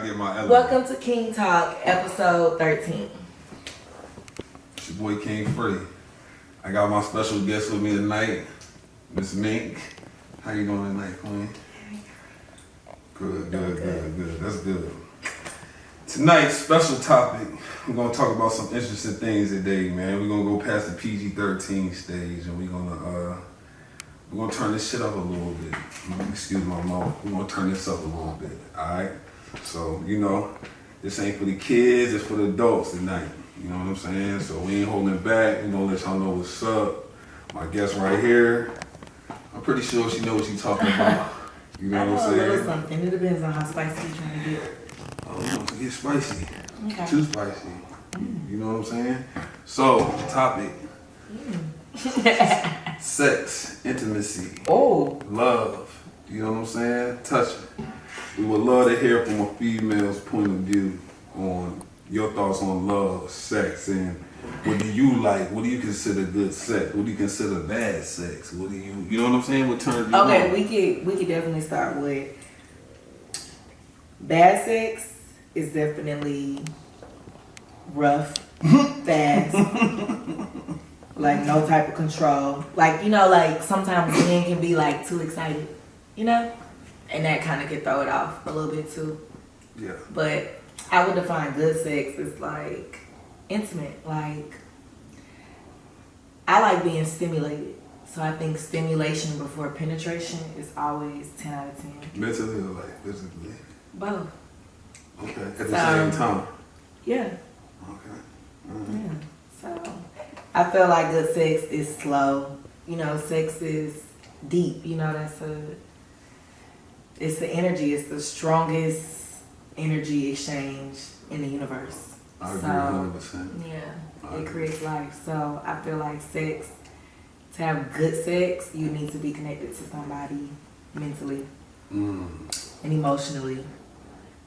gotta get my element. Welcome to King Talk, episode 13. It's your boy King Free. I got my special guest with me tonight, Miss Mink. How you doing tonight, Queen? Good. That's good. Tonight's special topic, we're gonna talk about some interesting things today, man. We're gonna go past the PG-13 stage, and we're gonna turn this shit up a little bit. Excuse my mouth. We're gonna turn this up a little bit. All right. So this ain't for the kids. It's for the adults tonight. You know what I'm saying? So we ain't holding back. We gonna let y'all know what's up. My guest right here. I'm pretty sure she knows what she's talking about. You know what I'm saying? A little something. It depends on how spicy you're trying to get. Oh, you want to get spicy. Okay. Too spicy. You know what I'm saying? So, topic. Sex, intimacy, love. You know what I'm saying? Touching. We would love to hear from a female's point of view on your thoughts on love, sex, and what do you like? What do you consider good sex? What do you consider bad sex? What do you know what I'm saying? What turns you on? Okay, we could definitely start with bad sex is definitely rough, fast, like no type of control. Like, like sometimes men can be like too excited, and that kind of could throw it off a little bit too. Yeah. But I would define good sex as like intimate. Like, I like being stimulated. So I think stimulation before penetration is always 10 out of 10. Mentally or like physically? Both. Okay. At the same time? Yeah. Okay. Mm-hmm. Yeah. So I feel like good sex is slow. Sex is deep. It's the energy. It's the strongest energy exchange in the universe. I agree 100%. Yeah. It creates life. So I feel like to have good sex, you need to be connected to somebody mentally and emotionally.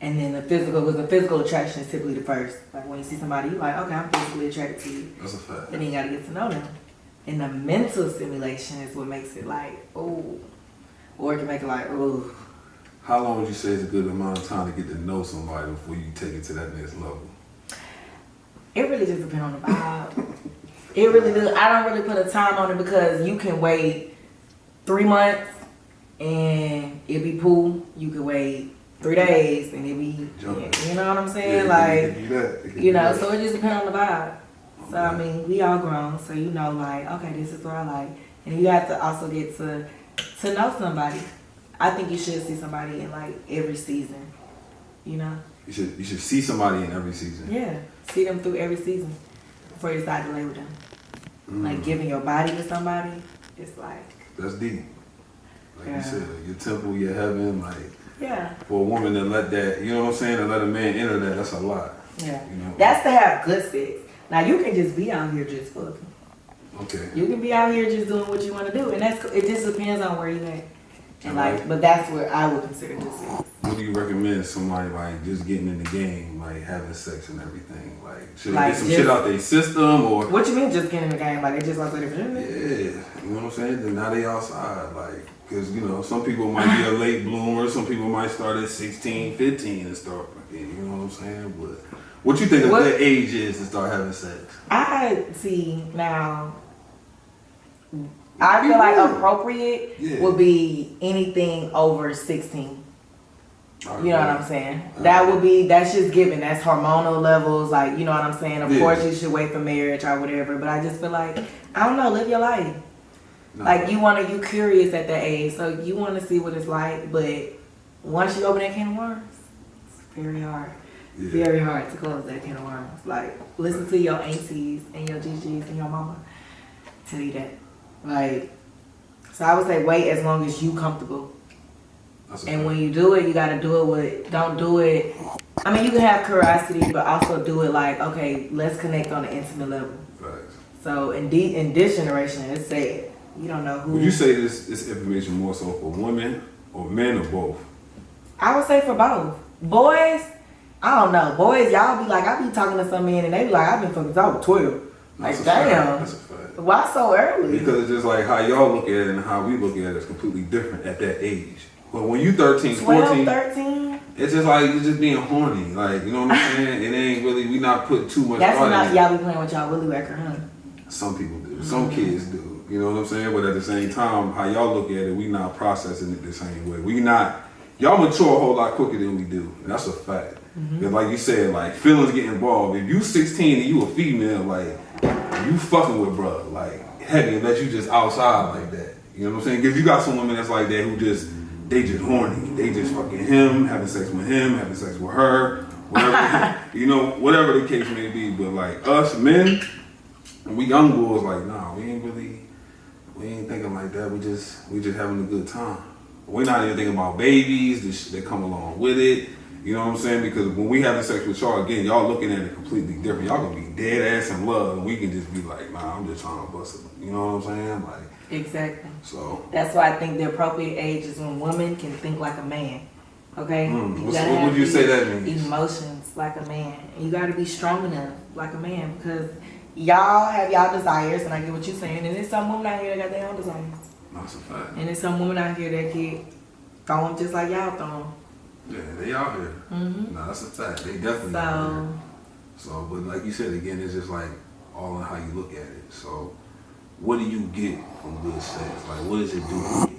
And then the physical attraction is typically the first. Like when you see somebody, you're like, okay, I'm physically attracted to you. That's a fact. Then you gotta get to know them. And the mental stimulation is what makes it like, oh, or it can make it like, oh. How long would you say is a good amount of time to get to know somebody before you take it to that next level? It really just depends on the vibe. It really does. I don't really put a time on it because you can wait 3 months and it be pool. You can wait 3 days and it be, you know what I'm saying? So it just depends on the vibe. So, I mean, we all grown, so like, okay, this is what I like. And you have to also get to know somebody. I think you should see somebody in, like, every season, You should see somebody in every season. Yeah, see them through every season before you decide to lay with them. Like, giving your body to somebody, it's like... That's deep. Like you said, your temple, your heaven, like... Yeah. For a woman to let that, you know what I'm saying, to let a man enter that, that's a lot. Yeah. That's to have good sex. Now, you can just be out here just fucking. Okay. You can be out here just doing what you want to do, and it just depends on where you at. And but that's where I would consider good sex. What do you recommend somebody like just getting in the game, like having sex and everything? Like, should they get some shit out their system or? What you mean just getting in the game? Like they just like to the gym? Yeah, you know what I'm saying? Then now they outside, like, cause some people might be a late bloomer, some people might start at 16, 15 and start fucking. You know what I'm saying? But what you think a good age is to start having sex? I see now. I feel like appropriate would be anything over 16. You know what I'm saying? That's just given. That's hormonal levels. Like, you know what I'm saying? Of course, you should wait for marriage or whatever. But I just feel like, I don't know, live your life. No. Like, you curious at that age. So you want to see what it's like. But once you open that can of worms, it's very hard. Yeah. Very hard to close that can of worms. Like, listen to your aunties and your GGs and your mama tell you that. Like, so I would say wait as long as you comfortable. And when you do it, you gotta do it don't do it. I mean, you can have curiosity, but also do it like, okay, let's connect on an intimate level. Right. So in this generation, it's sad. You don't know who. Would you say this information more so for women or men or both? I would say for both. Boys, I don't know. Boys, y'all be like, I be talking to some men and they be like, I've been fucking since I was 12. Like, damn. That's a fact. Why so early? Because it's just like how y'all look at it and how we look at it is completely different at that age. But when you 13, 12, 14. 13? It's just like you're just being horny, like, you know what I'm saying? It ain't really, we not putting too much That's thought not in it. y'all be playing with y'all willy whacker, huh? Some people do. Some kids do. You know what I'm saying? But at the same time, how y'all look at it, we not processing it the same way. We not, y'all mature a whole lot quicker than we do. And that's a fact. Because like you said, like, feelings get involved. If you 16 and you a female, like, you fucking with bruh, like, heavy, unless you just outside like that. You know what I'm saying? Because you got some women that's like that who just, they just horny. They just fucking him, having sex with him, having sex with her, whatever, you know, whatever the case may be. But like us men, and we young boys, like, nah, we ain't thinking like that. We just having a good time. We're not even thinking about babies, the shit that come along with it. You know what I'm saying? Because when we having sex with y'all, again, y'all looking at it completely different. Y'all gonna be dead ass in love, and we can just be like, nah, I'm just trying to bust it. You know what I'm saying? Like, exactly. so that's why I think the appropriate age is when women can think like a man. Okay? What would you say that means? Emotions like a man. You gotta be strong enough like a man because y'all have y'all desires, and I get what you're saying. And there's some women out here that got their own desires. That's a fact. And there's some women out here that can throw them just like y'all throw them. Yeah, they out here. Nah, that's a fact. They definitely out here. So, but like you said, again, it's just like all in how you look at it. So, what do you get from good sex? Like, what does it do for you?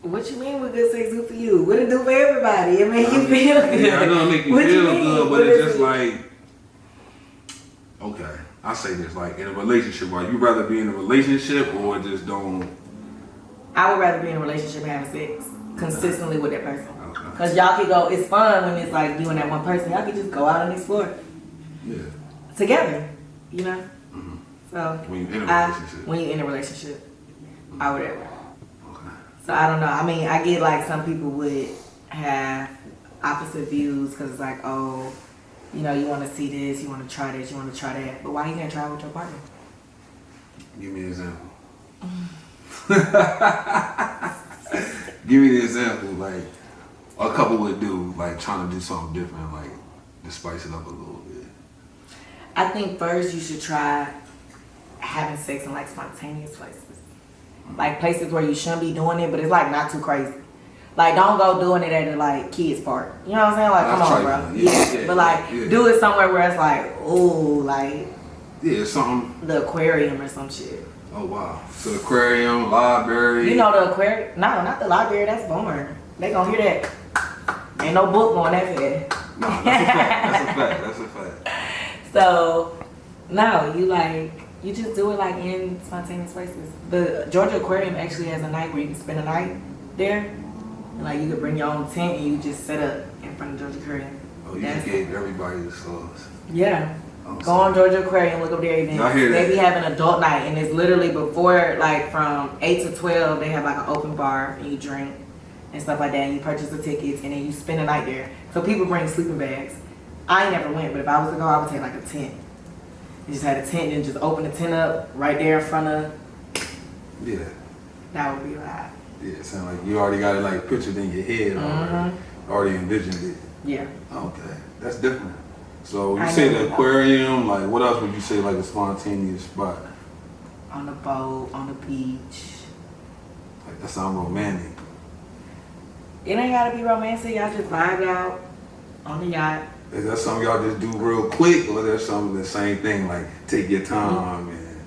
What you mean what good sex do for you? What it do for everybody? It make you feel good. Yeah, I know it make you feel good, but it's just like, okay, I say this, like in a relationship, right? You rather be in a relationship or just don't? I would rather be in a relationship and having sex consistently with that person. Okay. Cause y'all can go, it's fun when it's like you and that one person. Y'all can just go out and explore. Yeah. Together, you know? So when you're in a relationship. When you're in a relationship, I would ever. Okay. So I don't know. I mean, I get like some people would have opposite views because it's like, oh, you know, you want to see this, you want to try this, you want to try that. But why you can't try it with your partner? Give me an example. Give me the example, like a couple would do, like trying to do something different, like to spice it up a little bit. I think first you should try having sex in like spontaneous places. Like places where you shouldn't be doing it, but it's like not too crazy. Like don't go doing it at a like kids park. You know what I'm saying? Like come on, bro. Yeah. But like do it somewhere where it's like, ooh, like something. The aquarium or some shit. Oh wow. So the aquarium, library. You know the aquarium? No, not the library. That's boomer. They gonna hear that. Ain't no book going that fast. No, that's a fact. So, no, you just do it like in spontaneous places. The Georgia Aquarium actually has a night where you can spend a night there. And like you could bring your own tent and you just set up in front of Georgia Aquarium. Oh, you just gave everybody the sauce. Yeah. Go on Georgia Aquarium, look up their events. They be having adult night, and it's literally before, like from 8 to 12, they have like an open bar, and you drink and stuff like that, and you purchase the tickets, and then you spend the night there. So people bring sleeping bags. I ain't never went, but if I was to go, I would take like a tent. You just had a tent and just open the tent up right there in front of. Yeah. That would be a lot. Yeah, it sounds like you already got it like pictured in your head already envisioned it. Yeah. Okay, that's different. So you say the aquarium, like what else would you say like a spontaneous spot? On the boat, on the beach. Like that sounds romantic. It ain't gotta be romantic, y'all just vibe out on the yacht. Is that something y'all just do real quick or there's something the same thing, like take your time and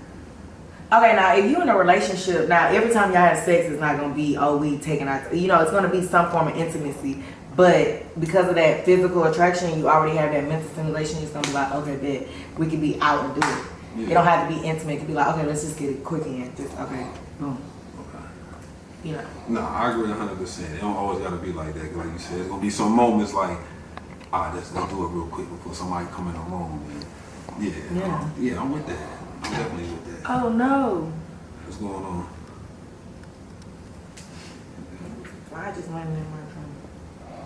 okay, now if you in a relationship, now every time y'all have sex it's not gonna be, oh we taking out, you know, it's gonna be some form of intimacy. But because of that physical attraction, you already have that mental stimulation. It's gonna be like, okay, bet we can be out and do it. Yeah. It don't have to be intimate. It can be like, okay, let's just get it quick in. Just okay, boom. Okay. You know. No, I agree 100%. It don't always gotta be like that. 'Cause like you said, it's gonna be some moments like, let's do it real quick before somebody come in the room. And yeah, I'm with that. I'm definitely with that. Oh no. What's going on? I just landed in my room.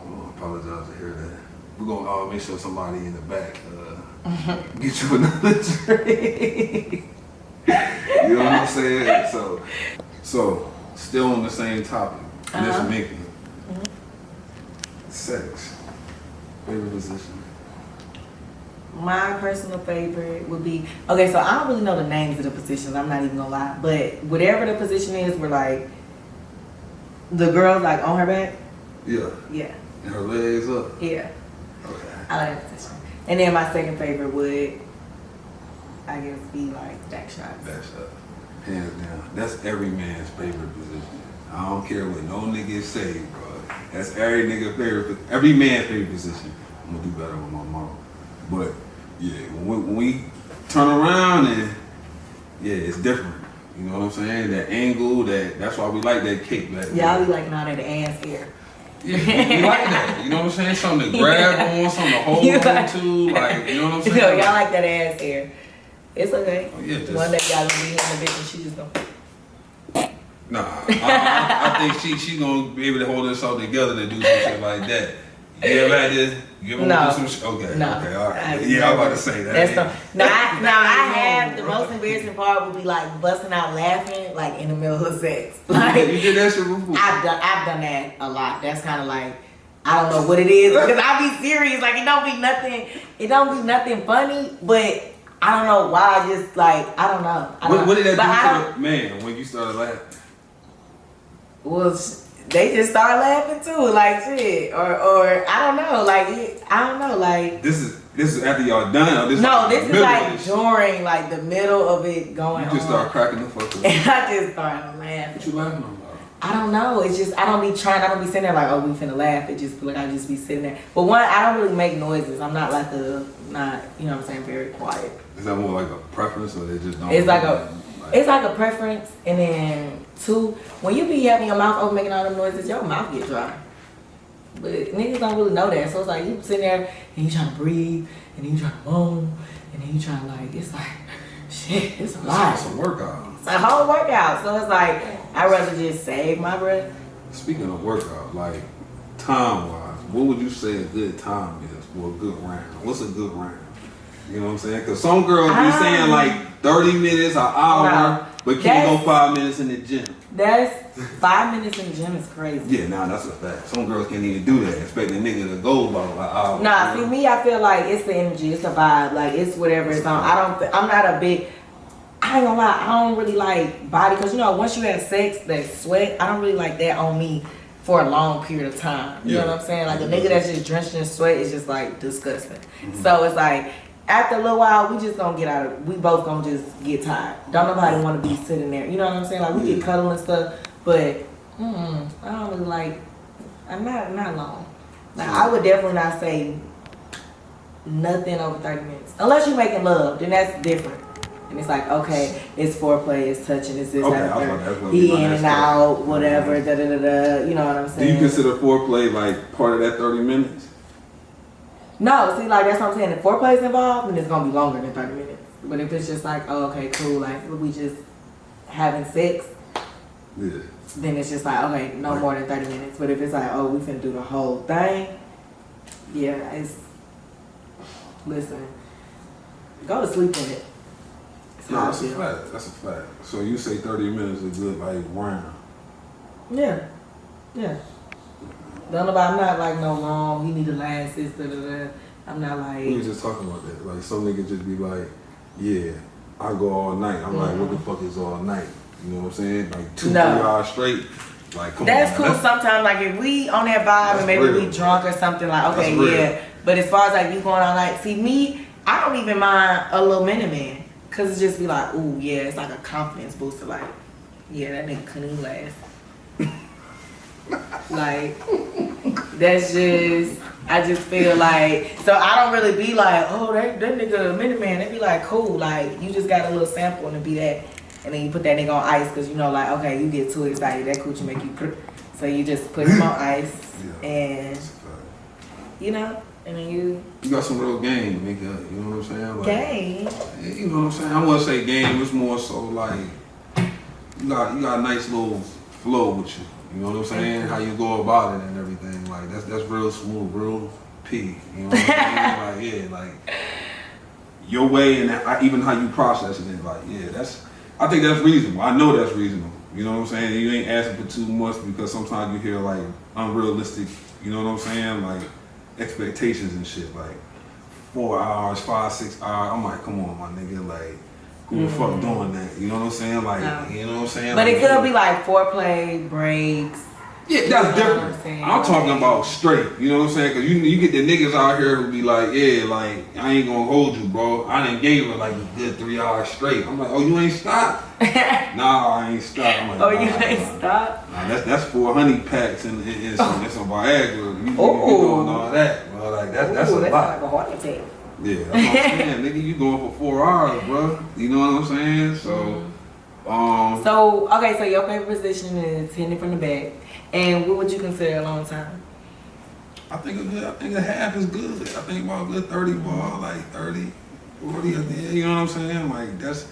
I apologize to hear that. We're gonna make sure somebody in the back get you another drink. You know what I'm saying? So still on the same topic. Miss Mickey. Sex. Favorite position. My personal favorite would be, okay, so I don't really know the names of the positions, I'm not even gonna lie, but whatever the position is, we're like, the girl's like on her back. Yeah. Yeah. And her legs up? Yeah. Okay. I like that position. And then my second favorite would, I guess, be like back shots. Back shot. Hands down. That's every man's favorite position. I don't care what no nigga say, bro. That's every man's favorite position. I'm gonna do better with my mom. But yeah, when we turn around and yeah, it's different. You know what I'm saying? That angle, that's why we like that kick back. Yeah, I be liking all that ass here. Yeah, we like that. You know what I'm saying? Something to grab on, something to hold on to. Like, you know what I'm saying? Y'all like that ass hair. It's okay. Oh, yeah, One day y'all gonna be in the bitch and she just gonna. Nah, I think she gonna be able to hold herself together to do some shit like that. You ever had this? You ever No. do some shit? Okay, No. okay, all right. Yeah, I'm about to say that. I have, the most embarrassing part would be like busting out laughing like in the middle of sex. Like, you did that shit before? I've done that a lot. That's kind of like, I don't know what it is because I be serious. Like it don't be nothing funny, but I don't know why. I just like, I don't know. What did that do to the man when you started laughing? Well, they just start laughing too, like shit, or I don't know, like I don't know, like this is after y'all done. Or this no, like this is like during like the middle of it going on. You just start cracking the fuck up. And I just started laughing. What you laughing about? I don't know. It's just I don't be sitting there like, oh, we finna laugh. It just feel like I just be sitting there. But one, I don't really make noises. I'm not like you know what I'm saying, very quiet. Is that more like a preference or they just don't? It's like a preference, and then two, when you be having your mouth open making all them noises, your mouth get dry. But niggas don't really know that, so it's like you sitting there and you trying to breathe, and then you trying to moan, and then you trying to like, it's like, shit, it's a lot. It's a workout. It's a whole workout, so it's like I'd rather just save my breath. Speaking of workout, like time-wise, what would you say a good time is for a good round? What's a good round? You know what I'm saying? Because some girls be saying like 30 minutes, an hour, but can't go 5 minutes in the gym. That's 5 minutes in the gym is crazy. Yeah, that's a fact. Some girls can't even do that, expect a nigga to go about an hour. Nah, see me, I feel like it's the energy, it's the vibe, like it's whatever it's on. I'm not a big, I ain't gonna lie, I don't really like body, because you know, once you have sex, that sweat, I don't really like that on me for a long period of time. You know what I'm saying? Like a nigga that's just drenched in sweat is just like disgusting. Mm-hmm. So it's like, after a little while, we just gonna get out of, we both gonna just get tired. Don't nobody wanna be sitting there. You know what I'm saying? Like we get cuddle and stuff, but I don't really like, I'm not long. Now I would definitely not say nothing over 30 minutes. Unless you're making love, then that's different. And it's like, okay, it's foreplay, it's touching, it's this, that, he in and out, whatever, da-da-da-da, you know what I'm saying? Do you consider foreplay like part of that 30 minutes? No, see, like, that's what I'm saying. If foreplay's involved, then it's going to be longer than 30 minutes. But if it's just like, oh, okay, cool, like, we just having sex, then it's just like, okay, no more than 30 minutes. But if it's like, oh, we finna do the whole thing, yeah, listen, go to sleep in it. Yeah, that's a fact. That's a fact. So you say 30 minutes is a good, like, round. Yeah. I'm not like no long, he need to last this, da-da-da. I'm not like... We were just talking about that. Like, some niggas just be like, yeah, I go all night. I'm like, what the fuck is all night? You know what I'm saying? Like 2-3 hours straight. Like, come on. That's cool sometimes. Like, if we on that vibe and maybe we drunk or something, like, okay, yeah. But as far as like you going all night, see me, I don't even mind a little minute man. Cause it just be like, ooh, yeah, it's like a confidence booster. Like, yeah, that nigga couldn't even last. Like, that's just, I just feel like, so I don't really be like, oh, that nigga a minute man. They be like, cool, like, you just got a little sample and it be that. And then you put that nigga on ice because you know, like, okay, you get too excited, that coochie make you so you just put him on ice and, you know, and then you got some real game, nigga, you know what I'm saying? Like, game? You know what I'm saying? I wouldn't say game, it's more so like, you got a nice little flow with you. You know what I'm saying? How you go about it and everything. Like, that's real smooth, real P. You know what I'm saying? Like, yeah, like, your way and even how you processing it. Like, yeah, I think that's reasonable. I know that's reasonable. You know what I'm saying? You ain't asking for too much because sometimes you hear, like, unrealistic, you know what I'm saying? Like, expectations and shit. Like, 4 hours, 5, 6 hours. I'm like, come on, my nigga. Like, who the fuck doing that? You know what I'm saying? Like, you know what I'm saying? But like, it could be like foreplay, breaks, Yeah, that's different. I'm talking about straight. You know what I'm saying? Because you get the niggas out here who be like, yeah, like, I ain't gonna hold you, bro. I done gave her like a good 3 hours straight. I'm like, oh, you ain't stopped? Nah, I ain't stopped. I'm like, oh, you ain't stopped? Nah, that's 4 honey packs and some Viagra. You doing all that, bro. Like, that's a lot. Like a heart attack. Yeah, that's what I'm saying. Nigga, you going for 4 hours, bro. You know what I'm saying? So, okay, so your favorite position is hitting it from the back. And what would you consider a long time? I think a half is good. I think about a good 30 ball, like 30, 40, you know what I'm saying? Like, that's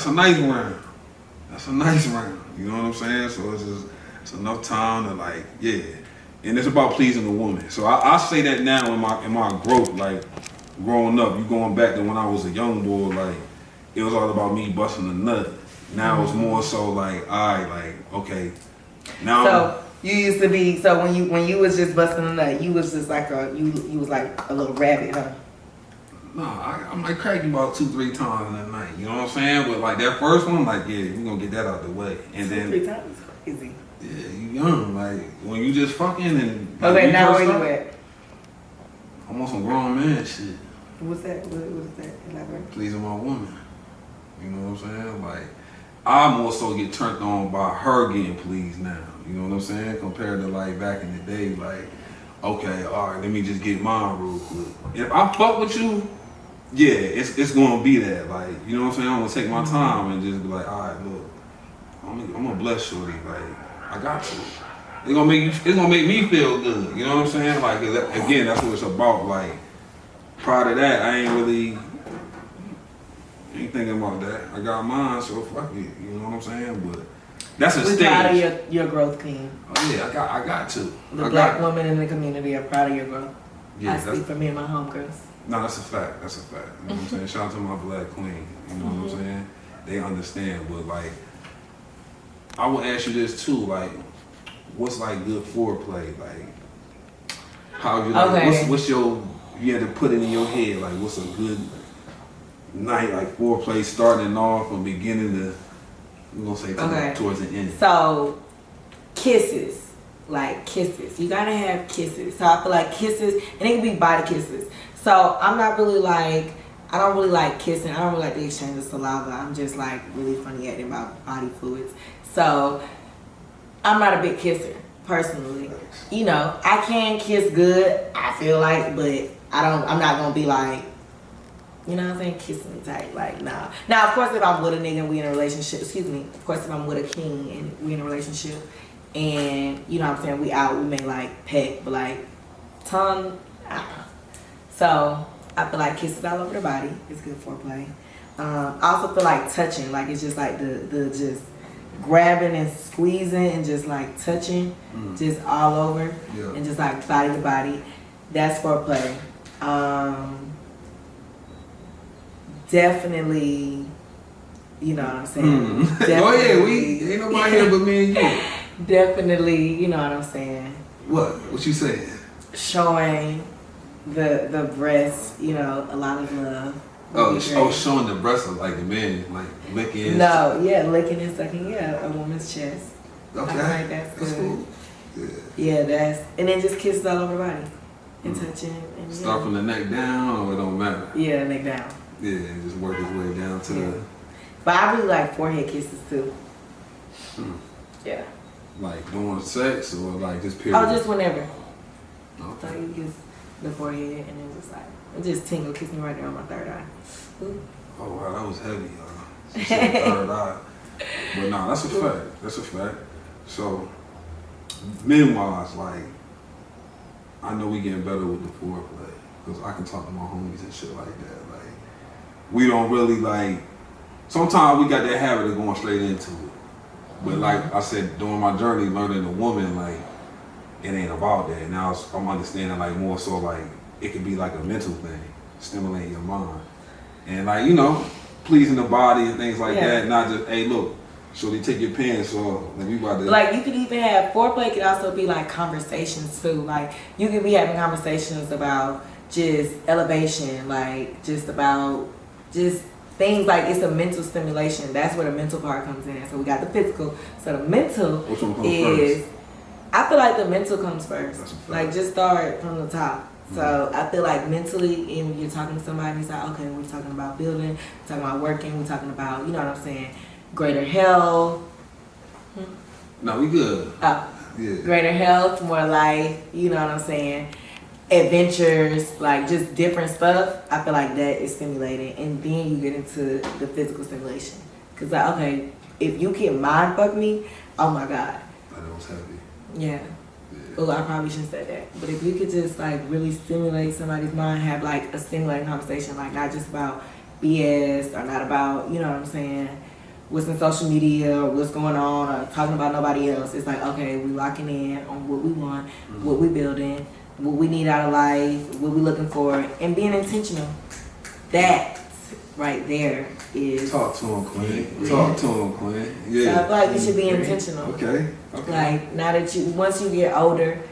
a nice round. That's a nice round. You know what I'm saying? So it's enough time to, like, yeah. And it's about pleasing the woman. So I say that now in my growth, like, growing up, you going back to when I was a young boy, like, it was all about me busting a nut. Now it's more so like, okay. Now so you used to be when you was just busting a nut, you was just like you was like a little rabbit, huh? No, I might crack you about 2-3 times in a night. You know what I'm saying? But like that first one, like, yeah, we gonna get that out the way. And 2-3 times is crazy. Yeah, you young, like when you just fucking and like, okay, now where you at? I'm on some grown man shit. What's that? What is that? Elaborate. Pleasing my woman. You know what I'm saying? Like, I more so get turned on by her getting pleased now. You know what I'm saying? Compared to like back in the day, like, okay, all right, let me just get mine real quick. If I fuck with you, yeah, it's gonna be that. Like, you know what I'm saying? I'm gonna take my time and just be like, all right, look, I'm gonna bless shorty. Like, I got you. It's gonna make me feel good. You know what I'm saying? Like, again, that's what it's about. Like, prior to that, I ain't thinking about that. I got mine, so fuck it. You know what I'm saying? But that's a stage. We're proud of your growth, King. Oh yeah, I got to. The black women in the community are proud of your growth. Yeah, I speak for me and my homegirls. No, that's a fact. That's a fact. You know what I'm saying? Shout out to my black queen. You know what I'm saying? They understand. But like, I will ask you this too. Like, what's like good foreplay? Like, how you like? Okay. What's your? You had to put it in your head. Like, what's a good night, like foreplay, starting off from beginning to, we're gonna say towards the end. So kisses. You gotta have kisses. So I feel like kisses, and it can be body kisses. So I don't really like kissing. I don't really like the exchange of saliva. I'm just like really funny at about body fluids. So I'm not a big kisser personally. You know, I can kiss good, I feel like, but I'm not gonna be like, you know what I'm saying, kissing me tight, like, nah. Now, of course, if I'm with a nigga and we in a relationship, of course, if I'm with a king and we in a relationship and, you know what I'm saying, we out, we may, like, peck, but, like, tongue, So, I feel like kisses all over the body is good foreplay. I also feel like touching, like, it's just, like, the just grabbing and squeezing and just, like, touching just all over and just, like, body to body. That's foreplay. Definitely, you know what I'm saying? Oh yeah, we ain't nobody here but me and you. Definitely, you know what I'm saying? What you saying? Showing the breast, you know, a lot of love. Showing the breast of like the man, like licking. No, yeah, licking and sucking, a woman's chest. Okay, I like that's good. Cool. Yeah, and then just kisses all over the body and touching. And, start from the neck down, or it don't matter. Yeah, neck down. Yeah, and just work his way down to the. But I really like forehead kisses too. Yeah. Like during sex or like just period? Oh, just whenever. Okay. So you kiss the forehead and then just like, it just tingle, kiss me right there on my third eye. Ooh. Oh wow, that was heavy, She said third eye. But nah, that's a fact. That's a fact. So, men-wise, like, I know we getting better with the foreplay. Because I can talk to my homies and shit like that. Like, we don't really like, sometimes we got that habit of going straight into it. But like I said, during my journey, learning a woman, like, it ain't about that. Now I'm understanding like more so like, it could be like a mental thing, stimulating your mind. And like, you know, pleasing the body and things like that. Not just, hey look, shorty, take your pants off. Like, we about to. Like, you could even have, foreplay could also be like conversations too. Like, you could be having conversations about just elevation, like just about just things, like it's a mental stimulation. That's where the mental part comes in. So we got the physical. So the mental which one comes is first? I feel like the mental comes first. Like, just start from the top. So I feel like mentally, and you're talking to somebody, it's like, okay, we're talking about building, we're talking about working, we're talking about, you know what I'm saying, greater health. No, we good. Oh, yeah. Greater health, more life, you know what I'm saying, adventures, like just different stuff. I feel like that is stimulating, and then you get into the physical stimulation. Cause like, okay, if you can mind fuck me, oh my god. I was happy. Yeah. Well, I probably shouldn't say that. But if you could just like really stimulate somebody's mind, have like a stimulating conversation, like not just about BS or not about, you know what I'm saying, what's in social media or what's going on or talking about nobody else. It's like, okay, we locking in on what we want, what we building, what we need out of life, what we looking for, and being intentional. That right there is... Talk to him, Quinn. Talk to him, Quinn. Yeah. So I feel like you should be intentional. Okay. Like, now that you, once you get older,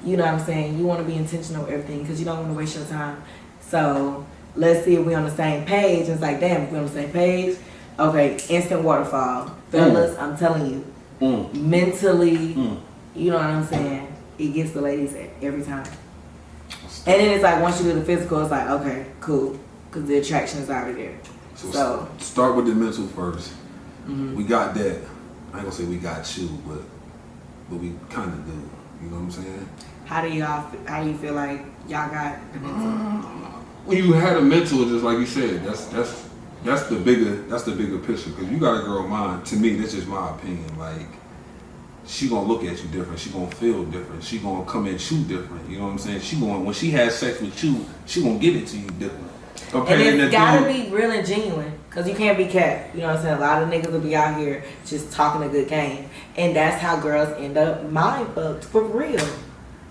you know what I'm saying, you want to be intentional with everything because you don't want to waste your time. So let's see if we're on the same page. And it's like, damn, if we're on the same page, okay, instant waterfall. Fellas, I'm telling you, mentally, you know what I'm saying, it gets the ladies every time. And then it's like, once you do the physical, it's like, okay, cool, because the attraction is already there. So start with the mental first. We got that. I ain't gonna say we got you, but we kind of do. You know what I'm saying? How do you feel like y'all got the mental? When you had a mental, just like you said, that's the bigger picture. Because you got a girl mind. To me, that's just my opinion. Like, she gonna look at you different. She gonna feel different. She gonna come at you different. You know what I'm saying? She gonna, when she has sex with you, she gonna give it to you different. And it's gotta be real and genuine, cause you can't be kept. You know what I'm saying? A lot of niggas will be out here just talking a good game, and that's how girls end up mind fucked for real.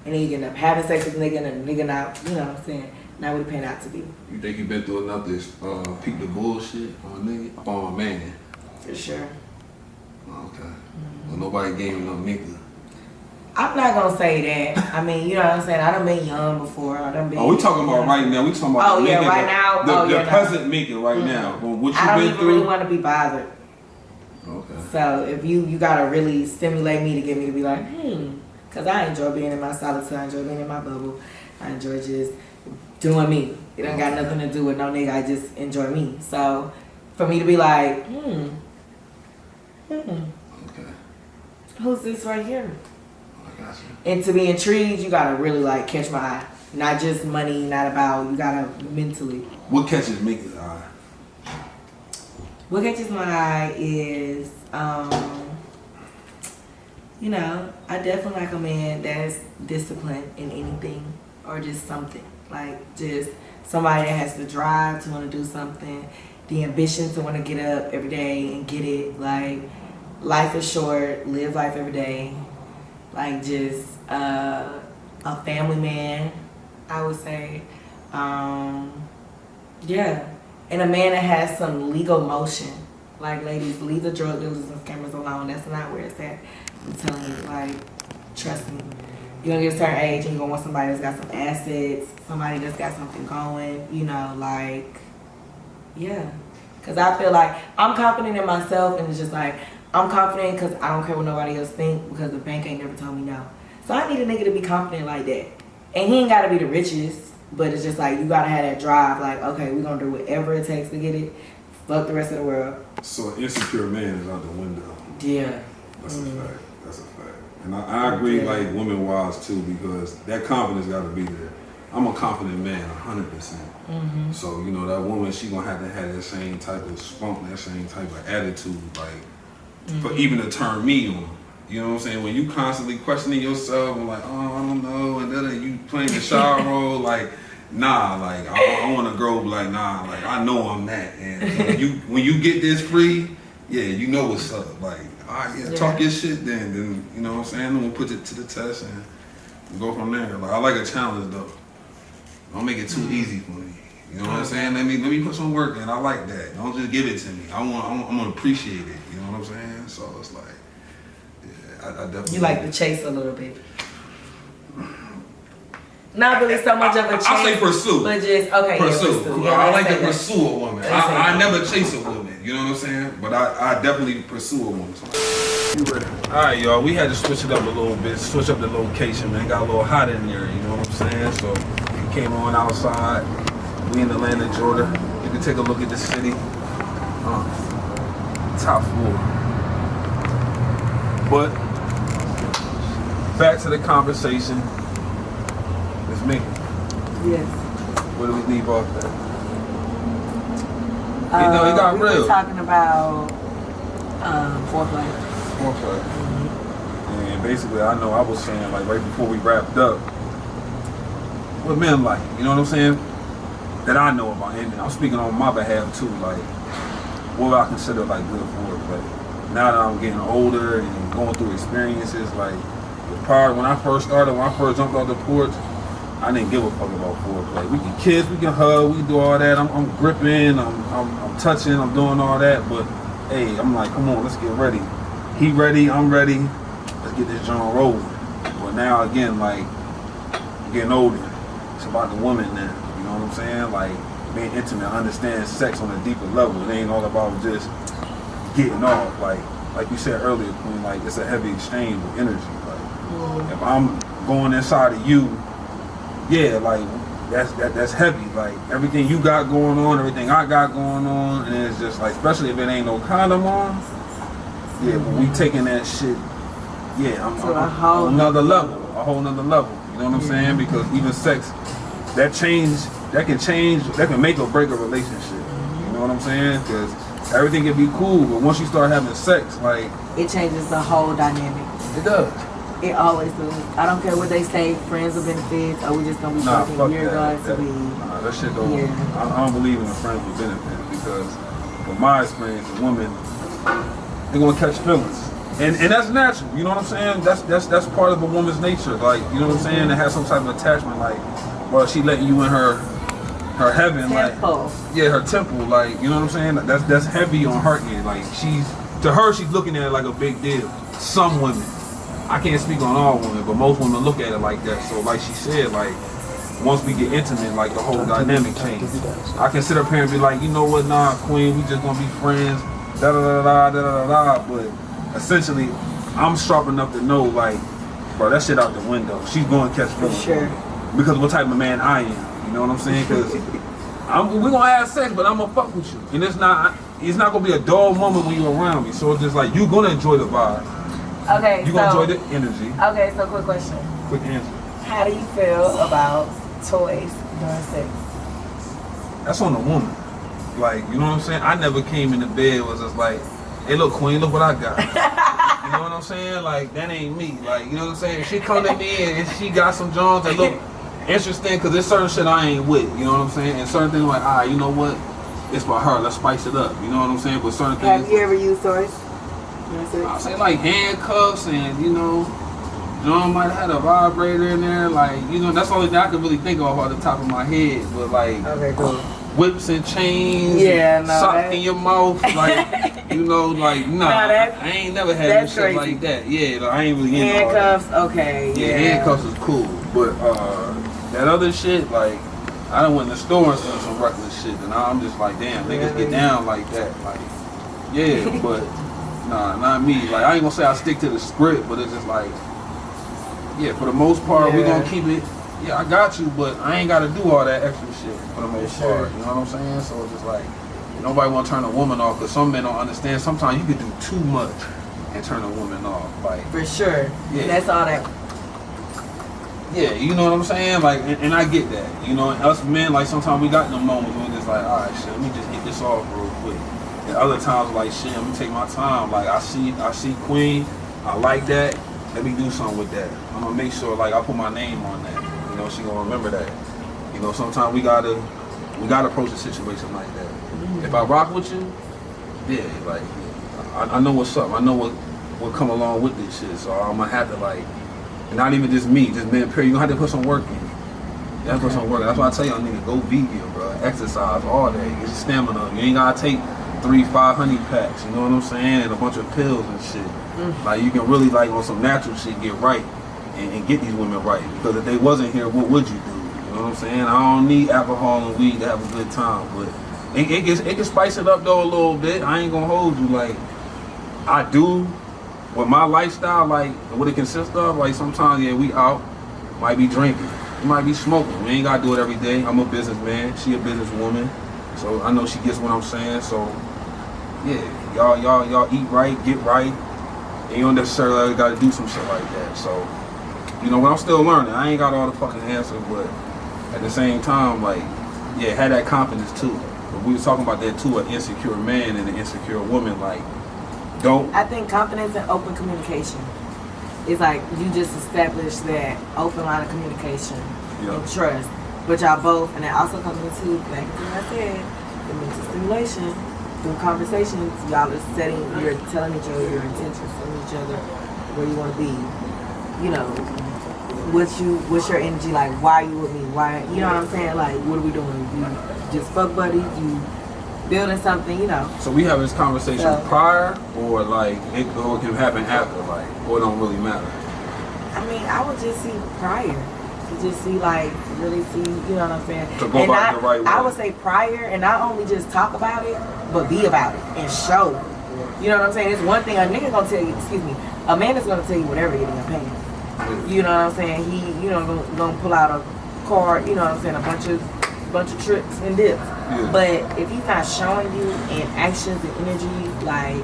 And then you end up having sex with a nigga, and a nigga not, you know what I'm saying, not what it panned out to be. You think you been through enough to peak the bullshit on a nigga, on a man? For sure. Okay. Well, nobody gave him no nigga. I'm not gonna say that. I mean, you know what I'm saying? I done been young before. I done been. Oh, we talking about right now. We talking about the Mika, right now. The present Mika right now. What you I don't been even through? really want to be bothered. Okay. So if you gotta really stimulate me to get me to be like, because I enjoy being in my solitude. I enjoy being in my bubble. I enjoy just doing me. It don't got nothing to do with no nigga. I just enjoy me. So for me to be like, Okay. who's this right here? Gotcha. And to be intrigued, you gotta really like catch my eye. Not just money, not about, you gotta mentally. What catches Mika's eye? What catches my eye is, you know, I definitely like a man that's disciplined in anything or just something. Like just somebody that has the drive to want to do something, the ambition to want to get up every day and get it. Like, life is short, live life every day. Like just a family man, I would say. Yeah. And a man that has some legal motion. Like, ladies, leave the drug dealers and scammers alone. That's not where it's at. I'm telling you, like, trust me. You're gonna get a certain age and you're gonna want somebody that's got some assets, somebody that's got something going, you know, like, yeah. Cause I feel like I'm confident in myself, and it's just like, I'm confident because I don't care what nobody else think, because the bank ain't never told me no. So I need a nigga to be confident like that. And he ain't gotta be the richest, but it's just like, you gotta have that drive, like, okay, we're gonna do whatever it takes to get it. Fuck the rest of the world. So an insecure man is out the window. Yeah. That's a fact. That's a fact. And I agree, like, women-wise too, because that confidence gotta be there. I'm a confident man, 100%. So, you know, that woman, she gonna have to have that same type of spunk, that same type of attitude, like, for even to turn me on. You know what I'm saying? When you constantly questioning yourself and like, oh, I don't know, and then you playing the shy role, like, nah, like, I want to grow, like, nah, like, I know I'm that. And when you get this free, yeah, you know what's up. Like, all right, yeah, talk your shit then, you know what I'm saying? I'm going to put it to the test and go from there. Like, I like a challenge, though. Don't make it too easy for me. You know what I'm saying? Let me put some work in. I like that. Don't just give it to me. I'm gonna appreciate it. You know what I'm saying? So it's like, yeah, I definitely. You like the chase a little bit. Not really so much of a chase. I say pursue. But just, okay, pursue. Yeah, I like to pursue a woman. I never chase a woman, you know what I'm saying? But I definitely pursue a woman. Alright, y'all, we had to switch it up a little bit, switch up the location, man. It got a little hot in there, you know what I'm saying? So we came on outside. We in Atlanta, Georgia. You can take a look at the city. Top floor. But back to the conversation. It's me. Yes. Where do we leave off at? You know, it got we real. were talking about foreplay. Foreplay. And basically, I know I was saying, like, right before we wrapped up, what men like, you know what I'm saying? That I know about, and I'm speaking on my behalf too, like, what I consider, like, good foreplay. Now that I'm getting older and going through experiences, like, when I first jumped off the porch, I didn't give a fuck about foreplay. We can kiss, we can hug, we can do all that. I'm gripping, I'm touching, I'm doing all that. But hey, I'm like, come on, let's get ready. He ready, I'm ready. Let's get this joint rolling. But now again, like, I'm getting older. It's about the woman now. You know what I'm saying? Like being intimate, understand sex on a deeper level. It ain't all about just getting off. Like you said earlier, Queen. Like it's a heavy exchange of energy. Like if I'm going inside of you. Yeah, like that's heavy. Like everything you got going on, everything I got going on, and it's just like, especially if it ain't no condom on. Yeah, but we taking that shit. Yeah, I'm a whole nother level. You know what I'm saying? Because even sex, that can make or break a relationship. You know what I'm saying? Because everything can be cool, but once you start having sex, like it changes the whole dynamic. It does. It always does. I don't care what they say, friends with benefits, or we just gonna be fucking. You're going to be. Nah, that shit don't. Yeah. I don't believe in the friends with benefits because, from my experience, a woman, they're gonna catch feelings, and that's natural. You know what I'm saying? That's part of a woman's nature. Like, you know what I'm saying? To have some type of attachment, like, well, she letting you in her heaven, temple. Like, yeah, her temple, like, you know what I'm saying? That's heavy on her end. Like, to her, she's looking at it like a big deal. Some women. I can't speak on all women, but most women look at it like that. So like she said, like once we get intimate, like the whole dynamic changes. I can sit up here and be like, you know what, nah, Queen, we just gonna be friends, da da da da da da da. But essentially, I'm sharp enough to know, like, bro, that shit out the window. She's going to catch feelings. Sure. Because what type of man I am. You know what I'm saying? Because we're gonna have sex, but I'm gonna fuck with you, and it's not gonna be a dull moment when you're around me. So it's just like you're gonna enjoy the vibe. Okay, you're gonna enjoy the energy. Okay, so quick question. Quick answer. How do you feel about toys during sex? That's on the woman. Like, you know what I'm saying? I never came in the bed was just like, hey, look, Queen, look what I got. You know what I'm saying? Like, that ain't me. Like, you know what I'm saying? If she come to me and she got some Jones that look interesting, because there's certain shit I ain't with. You know what I'm saying? And certain things like, you know what? It's for her. Let's spice it up. You know what I'm saying? But certain things. Have you ever used toys? I say like handcuffs and, you know, John might have had a vibrator in there. Like, you know, that's the only thing I can really think of off the top of my head. But like, okay, cool. Whips and chains, sock in your mouth, like, you know, like, I ain't never had no shit like that. Yeah, like, I ain't really into handcuffs, okay. Yeah, handcuffs is cool. But that other shit, like, I done went in the store and saw some reckless shit, and I'm just like, damn, niggas get down like that. Like, yeah, but nah, not me. Like, I ain't gonna say I stick to the script, but it's just like, yeah, for the most part, we gonna keep it. Yeah, I got you, but I ain't gotta do all that extra shit for the most part. You know what I'm saying? So it's just like, nobody wanna turn a woman off, because some men don't understand. Sometimes you can do too much and turn a woman off. Like, for sure. Yeah. And that's all that. Yeah, you know what I'm saying? Like, and I get that. You know, and us men, like, sometimes we got them moments when we're just like, all right, shit, let me just get this off real quick. And other times, like, shit, let me take my time. Like, I see Queen, I like that. Let me do something with that. I'm gonna make sure, like, I put my name on that. You know, she gonna remember that. You know, sometimes we gotta approach a situation like that. Mm-hmm. If I rock with you, yeah, like, I know what's up. I know what come along with this shit. So I'm gonna have to, like, and not even just me, just men, period. You gonna have to put some work in. You have to put some work in. That's why I tell y'all niggas, go vegan, bro. Exercise all day. Get your stamina. You ain't gotta take 3-5 honey packs, you know what I'm saying? And a bunch of pills and shit. Like, you can really, like, on some natural shit, get right. and get these women right. Because if they wasn't here, what would you do? You know what I'm saying? I don't need alcohol and weed to have a good time, but it can spice it up though a little bit. I ain't gonna hold you. Like, I do with my lifestyle, like what it consists of. Like sometimes, yeah, we out, might be drinking, we might be smoking. We ain't gotta do it every day. I'm a businessman, she a businesswoman, so I know she gets what I'm saying. So yeah, y'all eat right, get right, and you don't necessarily gotta do some shit like that. So you know, when I'm still learning, I ain't got all the fucking answers, but at the same time, like, yeah, had that confidence too. But we was talking about that too, an insecure man and an insecure woman, like, don't. I think confidence and open communication is like you just establish that open line of communication and trust. But y'all both, and it also comes into, back to what I said, the mental stimulation. Through conversations, y'all are setting, you're telling each other your intentions, telling each other where you want to be. You know, what's your energy like? Why are you with me? Why, you know what I'm saying? Like, what are we doing? You just fuck buddies? You building something? You know. So we have this conversation prior, or like or it can happen after, like, or it don't really matter. I mean, I would just see prior to just see, like, really see, you know what I'm saying? To go about it the right way. I would say prior, and not only just talk about it, but be about it and show. You know what I'm saying? It's one thing a nigga gonna tell you. Excuse me, a man is gonna tell you whatever it is in your pants. You know what I'm saying? He, you know, gonna pull out a card, you know what I'm saying, a bunch of tricks and dips. Yeah. But if he's not showing you in actions and energy, like,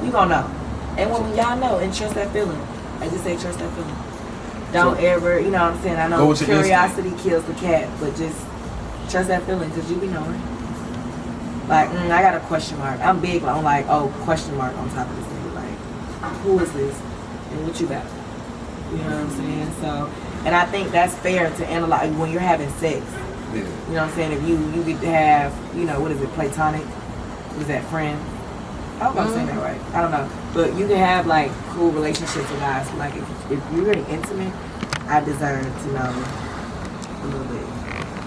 you gonna know. And when y'all know, and trust that feeling. I just say trust that feeling. Don't ever, you know what I'm saying? I know curiosity kills the cat, but just trust that feeling, because you be knowing. Like, I got a question mark. I'm big on, like, question mark on top of this nigga. Like, who is this? And what you got? You know what I'm saying? So, and I think that's fair to analyze when you're having sex. Yeah. You know what I'm saying? If you get to have, you know, what is it, platonic? What is that, friend? I hope I'm saying that right. I don't know. But you can have, like, cool relationships with guys. Like, if you're really intimate, I deserve to know a little bit.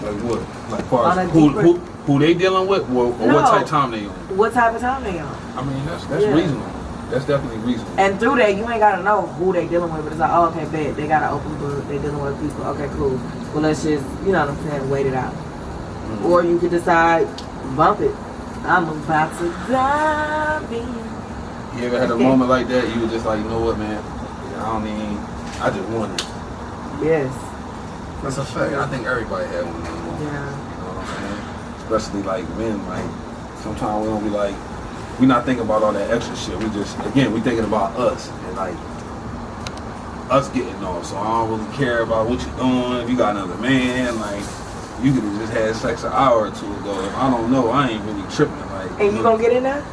Like what? Like, far as who they dealing with, or what type of time they on? What type of time they on? I mean, that's reasonable. That's definitely reasonable. And through that, you ain't gotta know who they dealing with, but it's like, oh, okay, bet they got an open book, they dealing with people. Okay, cool. Well, let's just, you know what I'm saying, wait it out. Mm-hmm. Or you could decide, bump it. I'm about to dive in. You ever had a moment like that? You were just like, you know what, man? I just want it. Yes. That's a fact. I think everybody had one of those moments. Yeah. You know what I'm saying? Especially like men, like sometimes we don't be like, we not thinking about all that extra shit. We just, again, we thinking about us and like us getting off. So I don't really care about what you're doing. If you got another man, like, you could have just had sex an hour or two ago. If I don't know, I ain't really tripping. Like, and you gonna get in there?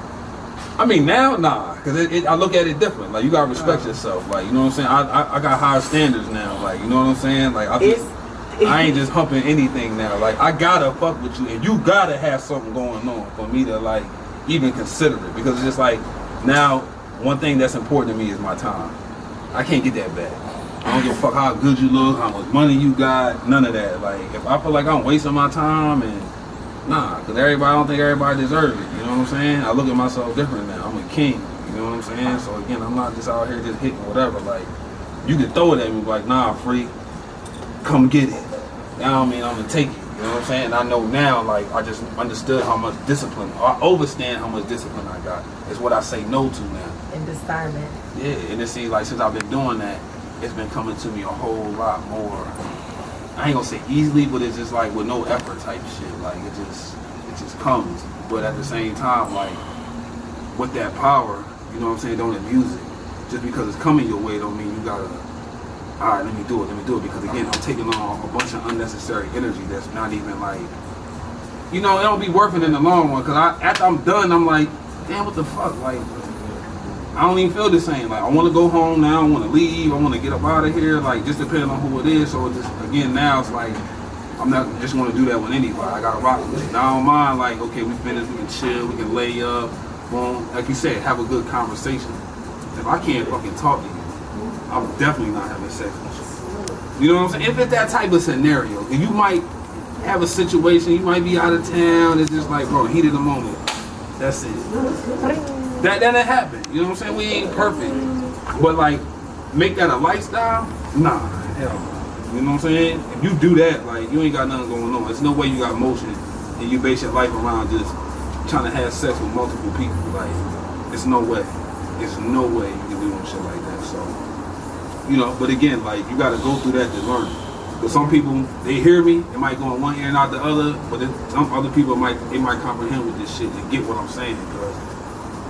I mean, now, nah, because I look at it different. Like, you gotta respect yourself. Like, you know what I'm saying? I got higher standards now. Like, you know what I'm saying? Like, I ain't just humping anything now. Like, I gotta fuck with you, and you gotta have something going on for me to, like, even consider it. Because it's just like, now, one thing that's important to me is my time. I can't get that back. I don't give a fuck how good you look, how much money you got, none of that. Like, if I feel like I'm wasting my time, and nah, because I don't think everybody deserves it. You know what I'm saying? I look at myself different now. I'm a king. You know what I'm saying? So again, I'm not just out here just hitting whatever. Like, you can throw it at me like, nah, freak, come get it. That don't mean I'm gonna take it. You know what I'm saying? And I know now, like, I just understood how much discipline, or I understand how much discipline I got. It's what I say no to now. And discernment. Yeah, and it seems like since I've been doing that, it's been coming to me a whole lot more. I ain't gonna say easily, but it's just like with no effort type shit. Like, it just comes. But at the same time, like, with that power, you know what I'm saying, don't abuse it. Just because it's coming your way don't mean you gotta, all right, let me do it. Because again, I'm taking on a bunch of unnecessary energy that's not even like, you know, it don't be worth it in the long run. Because after I'm done, I'm like, damn, what the fuck? Like, I don't even feel the same. Like, I want to go home now. I want to leave. I want to get up out of here. Like, just depending on who it is. So, just again, now it's like, I'm not just want to do that with anybody. I got to rock with it. Now, I don't mind, like, okay, we finished, we can chill, we can lay up. Boom. Like you said, have a good conversation. If I can't fucking talk to you, I'm definitely not having sex with you. You know what I'm saying? If it's that type of scenario, and you might have a situation, you might be out of town, it's just like, bro, heat of the moment. That's it. That happen. You know what I'm saying? We ain't perfect. But like, make that a lifestyle, Nah, hell no. You know what I'm saying? If you do that, like, you ain't got nothing going on. There's no way you got motion and you base your life around just trying to have sex with multiple people. Like, it's no way. It's no way you can do no shit like that. So, you know, but again, like, you gotta go through that to learn. But some people, they hear me, it might go in one ear and out the other, but then some other people might comprehend with this shit and get what I'm saying. Because,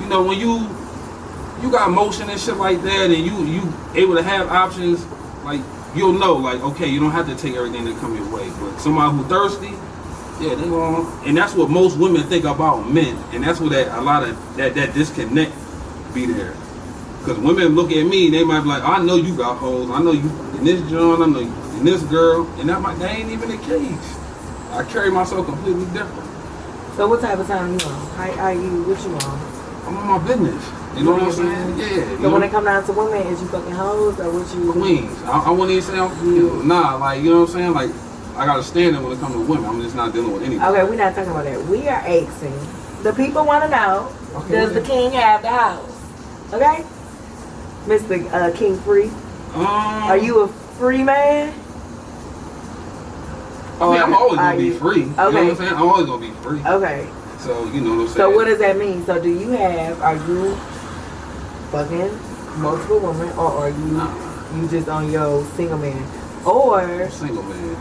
you know, when you got motion and shit like that, and you able to have options, like, you'll know, like, okay, you don't have to take everything that come your way. But somebody who thirsty, yeah, they going, and that's what most women think about men, and that's what a lot of that disconnect be there. Because women look at me, they might be like, I know you got hoes, I know you in this joint, I know you in this girl, and that ain't even the case. I carry myself completely different. So what type of time you on? How you, what you on? I'm on my business. You know what I'm saying? Yeah. So when it come down to women, is you fucking hoes or what you? Queens. I wouldn't even say I'm, nah, like, you know what I'm saying? Like, I got a standard when it comes to women. I'm just not dealing with anything. Okay, we're not talking about that. We are asking. The people want to know, okay, does the king have the house? Okay? Mr. King Free. Are you a free man? Oh, I'm always going to be free. Okay. You know what I'm saying? I'm always going to be free. Okay. So, you know what I'm saying? So what does that mean? So do you are you fucking multiple women, or are you just on your single man? Or single man.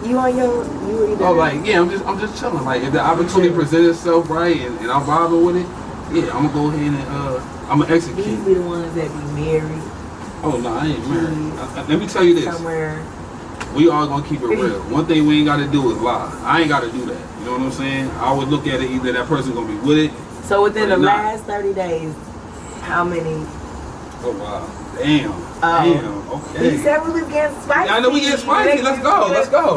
You either. Oh, like, yeah, I'm just chilling. Like, if the opportunity presents itself right and I'm vibing with it, yeah, I'm gonna go ahead and I'm gonna execute. These be the ones that be married. Oh no, I ain't married. Let me tell you this. Somewhere. We all gonna keep it real. One thing we ain't gotta do is lie. I ain't gotta do that. You know what I'm saying? I would look at it either that person gonna be with it. So within the last 30 days, how many? Oh wow. Damn. Damn. Okay. He said we was getting spicy. Yeah, I know we getting spicy. Let's go.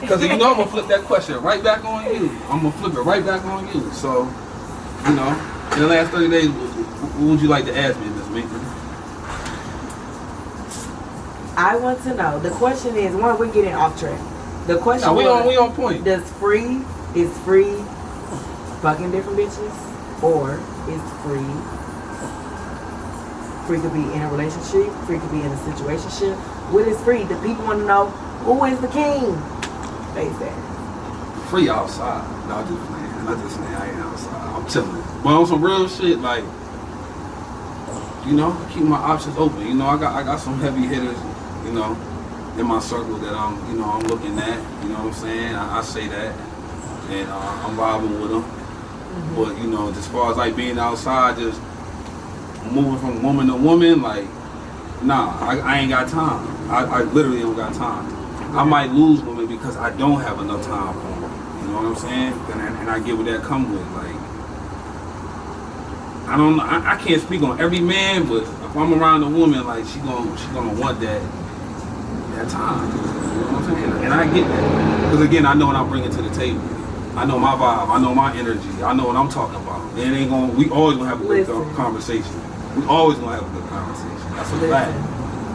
Because you know I'm gonna flip that question right back on you. I'm gonna flip it right back on you. So, you know, in the last 30 days, what would you like to ask me, Miss Minkley? I want to know. The question is, one, we're getting off track. The question we on point. Is free fucking different bitches, or is free could be in a relationship, free could be in a situationship? What is free? The people want to know, who is the king? Face that. Free outside. No, I'm just playing. I ain't outside. I'm chilling. But on some real shit, like, you know, keep my options open. You know, I got some heavy hitters, you know, in my circle that I'm looking at. You know what I'm saying? I say that, and I'm vibing with them. Mm-hmm. But you know, as far as like being outside, just moving from woman to woman, like, nah, I ain't got time. I literally don't got time. Mm-hmm. I might lose women because I don't have enough time for them. You know what I'm saying? And I get what that come with. Like, I don't know. I can't speak on every man, but if I'm around a woman, like, she gonna want that time. You know what I'm saying? And I get that. Because again, I know what I'm bringing to the table. I know my vibe. I know my energy. I know what I'm talking about. We always gonna have a good conversation. We always gonna have a good conversation. That's a fact.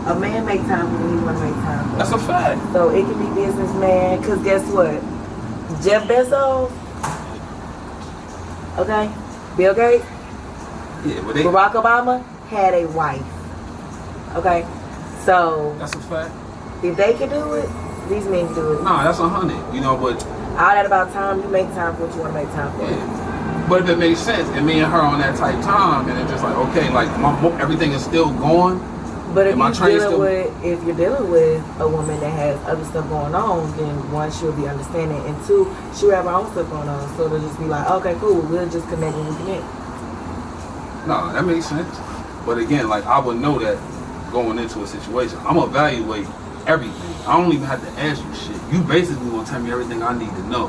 A man make time when he want to make time. That's a fact. So it can be businessman. Because guess what? Jeff Bezos. Okay? Bill Gates. Yeah, but Barack Obama had a wife. Okay? So that's a fact. If they can do it, these men can do it. Nah, that's 100. You know, but all that about time, you make time for what you want to make time for. Yeah. But if it makes sense, and me and her on that type time, and it's just like, okay, like everything is still going. But if you're dealing with a woman that has other stuff going on, then one, she'll be understanding, and two, she'll have her own stuff going on. So they'll just be like, okay, cool, we'll just connect when we connect. No, that makes sense. But again, like, I would know that going into a situation. I'm gonna evaluate everything. I don't even have to ask you shit. You basically gonna tell me everything I need to know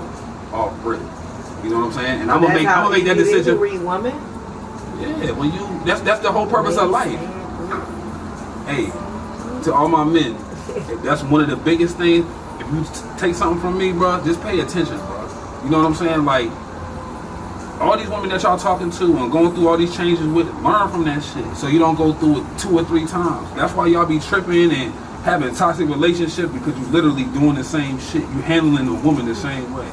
off rip. You know what I'm saying? And I'm gonna make that decision. You read woman? Yeah, when you that's the whole purpose of life. Hey, to all my men, that's one of the biggest things. If you take something from me, bro, just pay attention, bro. You know what I'm saying? Like, all these women that y'all talking to and going through all these changes with, learn from that shit so you don't go through it 2 or 3 times. That's why y'all be tripping and having toxic relationships, because you literally doing the same shit. You handling a woman the same way.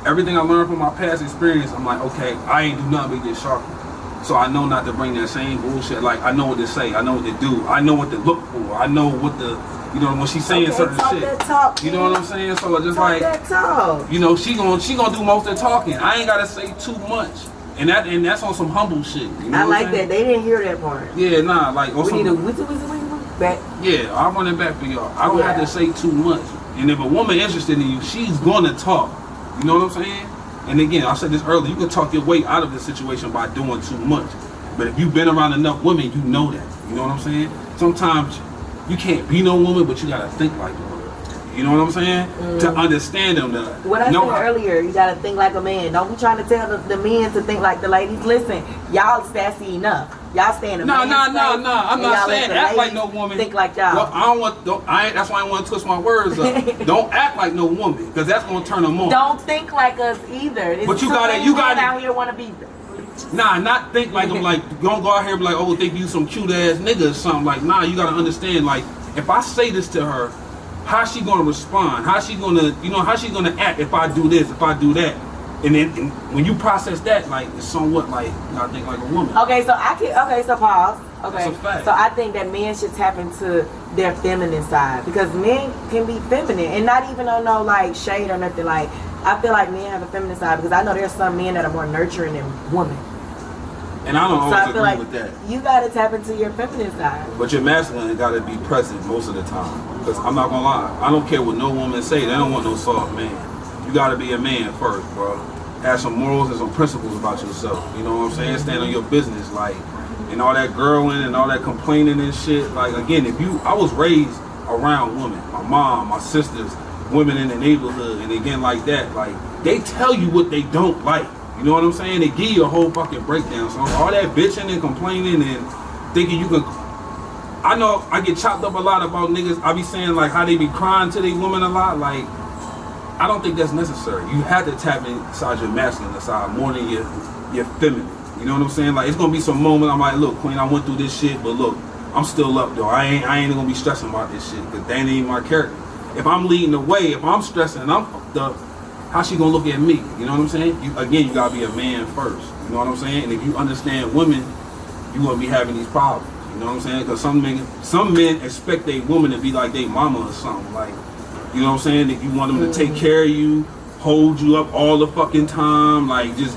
Everything I learned from my past experience, I'm like, okay, I ain't do nothing but get sharper. So I know not to bring that same bullshit. Like, I know what to say. I know what to do. I know what to look for. I know what the, you know, when she's saying certain talk shit. That talk, you know what I'm saying? So it's just talk like, that talk. you know, she gonna do most of the talking. I ain't gotta say too much. And that's on some humble shit. You know I like that. They didn't hear that part. Yeah, nah, like we need a back. Yeah, I'll run it back for y'all. I don't have to say too much. And if a woman interested in you, she's gonna talk. You know what I'm saying? And again, I said this earlier, you can talk your way out of this situation by doing too much. But if you've been around enough women, you know that. You know what I'm saying? Sometimes you can't be no woman, but you gotta think like a woman. You know what I'm saying? To understand them. What I said earlier, you gotta think like a man. Don't be trying to tell the men to think like the ladies. Listen, y'all sassy enough. Y'all stay in the No. I'm not saying act like no woman. Think like y'all. Well, that's why I want to twist my words up. Don't act like no woman, because that's gonna turn them on. Don't think like us either. It's but you gotta out here want to be. Nah, not think like I'm like, don't go out here and be like, oh, think you some cute ass nigga or something. Like, nah, you gotta understand, like, if I say this to her, how's she gonna respond? How's she gonna act if I do this, if I do that? And then when you process that, like, it's somewhat like, you gotta think like a woman. Okay, so pause. Okay. That's a fact. So I think that men should tap into their feminine side, because men can be feminine and not even on no like shade or nothing. Like, I feel like men have a feminine side, because I know there's some men that are more nurturing than women. And I don't always agree with that. You gotta tap into your feminine side. But your masculine gotta be present most of the time. Because I'm not gonna lie, I don't care what no woman say, they don't want no soft man. You gotta be a man first, bro. Have some morals and some principles about yourself. You know what I'm saying? Stand on your business, like, and all that girling and all that complaining and shit. Like, again, I was raised around women. My mom, my sisters, women in the neighborhood, and again like that, like, they tell you what they don't like. You know what I'm saying? They give you a whole fucking breakdown. So all that bitching and complaining and thinking you can... I know I get chopped up a lot about niggas. I be saying like how they be crying to their women a lot. Like, I don't think that's necessary. You have to tap inside your masculine side more than your feminine. You know what I'm saying? Like, it's gonna be some moment I'm like, look, Queen, I went through this shit, but look, I'm still up though. I ain't gonna be stressing about this shit, because that ain't even my character. If I'm leading the way, if I'm stressing and I'm fucked up, how she gonna look at me? You know what I'm saying? You gotta be a man first. You know what I'm saying? And if you understand women, you won't be having these problems. You know what I'm saying? Because some men expect a woman to be like their mama or something. Like, you know what I'm saying? If you want them to take care of you, hold you up all the fucking time, like just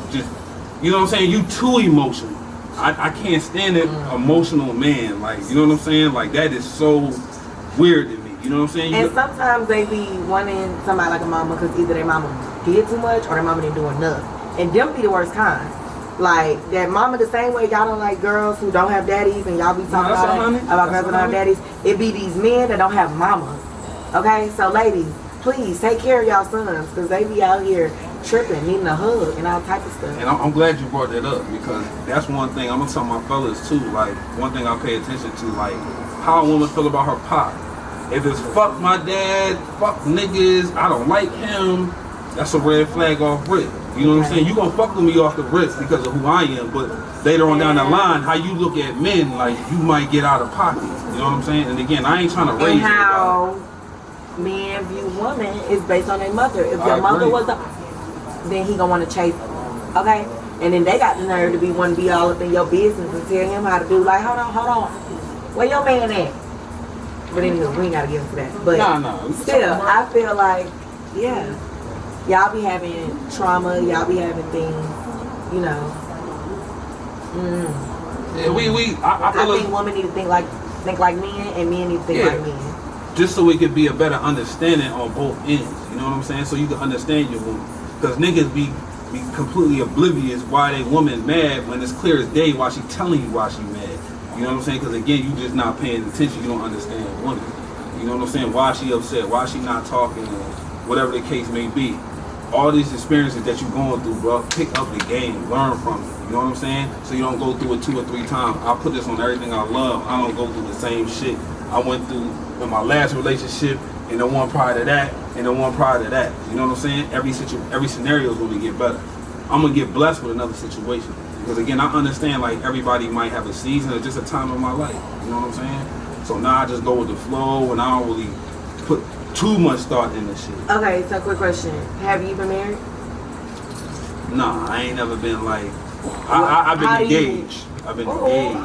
you know what I'm saying? You too emotional. I can't stand an emotional man. Like, you know what I'm saying? Like, that is so weird to me. You know what I'm saying? And sometimes they be wanting somebody like a mama because either their mama did too much or their mama didn't do enough. And them be the worst kind. Like, that mama, the same way y'all don't like girls who don't have daddies, and y'all be talking about girls who don't have daddies. It be these men that don't have mamas. Okay? So ladies, please take care of y'all sons, because they be out here tripping, needing a hug and all type of stuff. And I'm glad you brought that up, because that's one thing I'm gonna tell my fellas too. Like, one thing I pay attention to, like, how a woman feel about her pop. If it's fuck my dad, fuck niggas, I don't like him, that's a red flag off rip. You know what I'm saying? You gonna fuck with me off the rip because of who I am, but later on down the line, how you look at men, like, you might get out of pocket. You know what I'm saying? And again, I ain't trying to raise and how men view women is based on their mother. If your mother was then he gonna want to chase her. Okay? And then they got the nerve to want to be all up in your business and tell him how to do. Like, hold on. Where your man at? But anyway, we ain't gotta get into that. But still, I feel like, yeah, y'all be having trauma, y'all be having things, you know. Yeah, I think women need to think like men, and men need to think like men. Just so it could be a better understanding on both ends. You know what I'm saying? So you can understand your woman. Because niggas be completely oblivious why they woman mad when it's clear as day why she telling you why she mad. You know what I'm saying? Because again, you just not paying attention. You don't understand women. You know what I'm saying? Why she upset? Why she not talking? Or whatever the case may be. All these experiences that you're going through, bro, pick up the game, learn from it. You know what I'm saying? So you don't go through it 2 or 3 times. I put this on everything I love. I don't go through the same shit I went through in my last relationship, and the one prior to that, and the one prior to that. You know what I'm saying? Every scenario is going to get better. I'm going to get blessed with another situation. Because again, I understand, like, everybody might have a season or just a time in my life. You know what I'm saying? So now I just go with the flow, and I don't really put too much thought in this shit. Okay, so quick question. Have you been married? Nah, I ain't never been, like, I've been engaged. I've been engaged.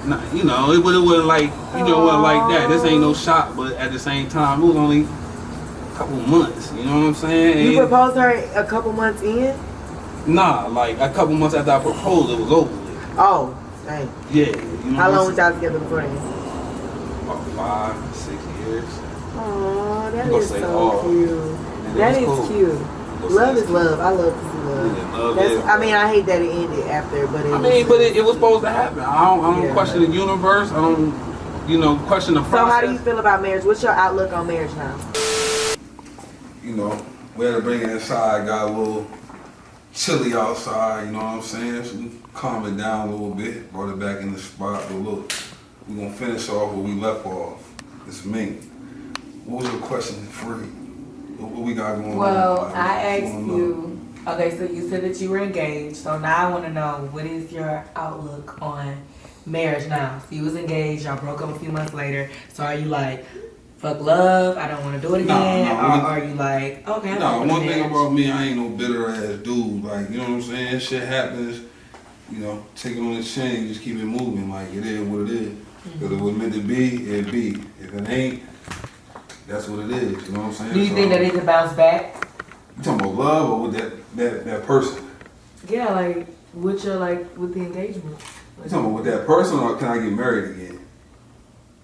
Nah, you know, it wasn't like, you know, it wasn't like that. This ain't no shot, but at the same time, it was only a couple months. You know what I'm saying? You proposed her a couple months in? Nah, like a couple months after I proposed, it was over with. Oh, dang. Yeah. You know how long was y'all together before then? About 5, 6 years. Oh, that is so cute. That is cool. cute. Love is love. I love to see love. Yeah, love I mean, I hate that it ended after, but it was supposed to happen. I don't question the universe. I don't, you know, question the process. So how do you feel about marriage? What's your outlook on marriage now? You know, we had to bring it inside. Got a little chilly outside. You know what I'm saying? So we calmed it down a little bit. Brought it back in the spot. But look, we're gonna finish off where we left off. It's me. What was your question? Free. What we got going on? Well, I asked you, okay, so you said that you were engaged, so now I want to know, what is your outlook on marriage now? So you was engaged, y'all broke up a few months later, so are you like, fuck love, I don't want to do it again, or are you like, okay, no, one thing about me, I ain't no bitter ass dude, like, you know what I'm saying? Shit happens, you know, take it on the chin, you just keep it moving, like, it is what it is. Because if it was meant to be, it be. If it ain't, that's what it is, you know what I'm saying? Do you think that it can bounce back? You talking about love or with that person? Yeah, like with the engagement. You talking about with that person or can I get married again?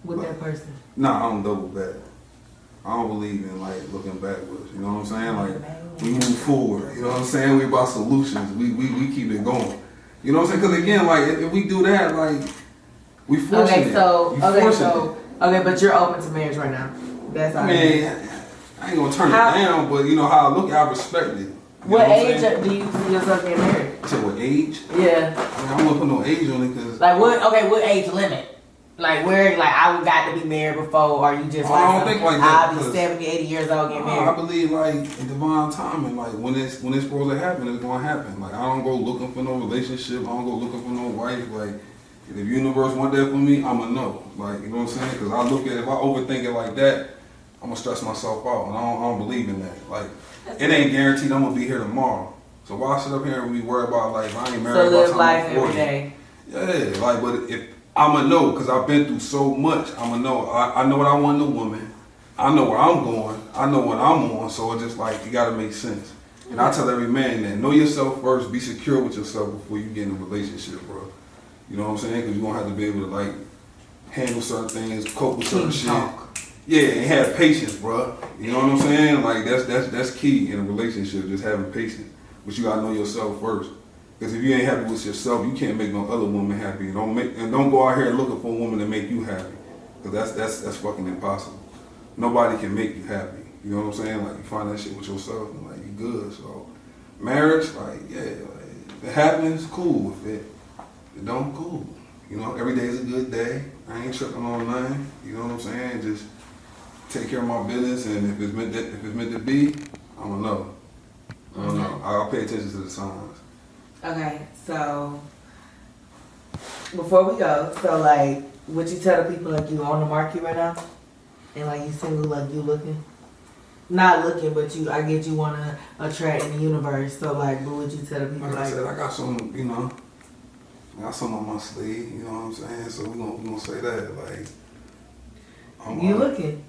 With that person. Nah, I don't double back. I don't believe in like looking backwards, you know what I'm saying? Like we move forward, you know what I'm saying? We about solutions, we keep it going. You know what I'm saying? Because again, like if we do that, like we forcing it. Okay, but you're open to marriage right now. That's all. I mean, I ain't gonna turn it down, but you know how I look, I respect it. What age do you see yourself getting married? So what age? Yeah. I mean, I wouldn't put no age on it because. Like what? Okay, what age limit? Like where? Like I would got to be married before, or you just? I don't think like that. I'll be 70, 80 years old getting married. I believe like in divine timing. Like when it's supposed to happen, it's gonna happen. Like I don't go looking for no relationship. I don't go looking for no wife. Like if the universe want that for me, I'ma know. Like you know what I'm saying? Because I look at it, if I overthink it like that, I'm gonna stress myself out, and I don't believe in that. Like it ain't guaranteed I'm gonna be here tomorrow. So why sit up here and be worried about like if I ain't married? So live life every day. Yeah, like but if I'ma know, because I've been through so much. I'ma know. I know what I want in a woman. I know where I'm going. I know what I'm on. So it's just like, it gotta make sense. And I tell every man that, know yourself first, be secure with yourself before you get in a relationship, bro. You know what I'm saying? Because you're gonna have to be able to like, handle certain things, cope with certain shit. Yeah, and have patience, bro. You know what I'm saying? Like, that's key in a relationship, just having patience. But you gotta know yourself first. Because if you ain't happy with yourself, you can't make no other woman happy. Don't go out here looking for a woman to make you happy. Because that's fucking impossible. Nobody can make you happy. You know what I'm saying? Like you find that shit with yourself and like you good. So marriage, like yeah, like, if it happens, cool. If it don't, cool. You know, every day is a good day. I ain't tripping on nothing. You know what I'm saying? Just take care of my business, and if it's meant to be, I don't know. I don't know. I'll pay attention to the signs. Okay, so before we go, so like, would you tell the people like you on the market right now, and like you single, like you looking, not looking, but I get you want to attract in the universe. So like, what would you tell the people? Like I said, I got some, you know, I got some on my sleeve. You know what I'm saying? So we gonna say that like. You looking?